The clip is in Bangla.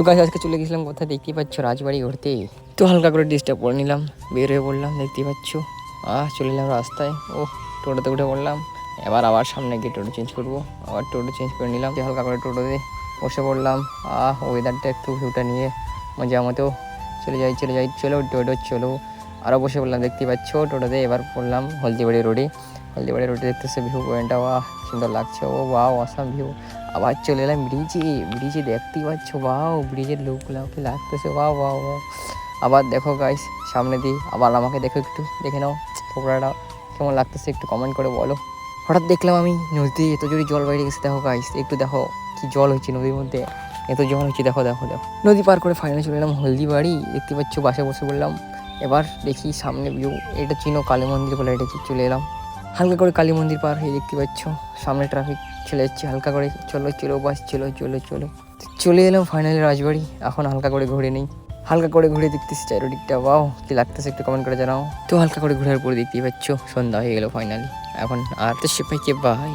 তো গাছ আজকে চলে গেছিলাম কোথায় দেখতেই পাচ্ছ, রাজবাড়ি ঘুরতে। তো হালকা করে ডিস্টার্ব করে নিলাম, বের হয়ে পড়লাম, দেখতেই পাচ্ছ। চলে এলাম রাস্তায়। টোটোতে উঠে পড়লাম। আবার সামনে গিয়ে টোটো চেঞ্জ করবো। আবার টোটো চেঞ্জ করে নিলাম, হালকা করে টোটোতে বসে পড়লাম। ওয়েদারটা একটু ভিউটা নিয়ে মজা মতো চলে যাই চলো টোটো চলো। আরও বসে পড়লাম, দেখতেই পাচ্ছ টোটোতে। এবার পড়লাম হলদিবাড়ি রোডে। হলদিবাড়ি রোডে দেখতেছে ভিউ পয়েন্টটা, সুন্দর লাগছে। Awesome view. আবার চলে এলাম ব্রিজে দেখতেই পাচ্ছ। ব্রিজের লোকগুলো কি লাগতেছে। আবার দেখো গাইস সামনে দিয়ে, আবার আমাকে দেখো, একটু দেখে নাও পোকড়াটা কেমন লাগতেছে, একটু কমেন্ট করে বলো। হঠাৎ দেখলাম আমি নদী এত জোরে জল বাইরে গেছে। দেখো গাইস একটু দেখো কি জল হয়েছে নদীর মধ্যে, এত জল হয়েছে। দেখো নদী পার করে ফাইনালি চলে এলাম হলদিবাড়ি। দেখতে পাচ্ছ বাসে বসে পড়লাম। এবার দেখি সামনে ভিউ, এটা চিনো কালী মন্দির বলে, এটা চলে এলাম। হালকা করে কালী মন্দির পার হয়ে দেখতে পাচ্ছ সামনে ট্রাফিক চলে যাচ্ছে। হালকা করে চলো বাস চলো চলে এলাম ফাইনালি রাজবাড়ি। এখন হালকা করে ঘুরে নেই, হালকা করে ঘুরে দেখতেছি চারিদিকটা। কি লাগতেছে একটু কমেন্ট করে জানাও। তো হালকা করে ঘুরার পরে দেখতেই পাচ্ছ সন্ধ্যা হয়ে গেল ফাইনালি। এখন আর তো সে পাইকে বাই।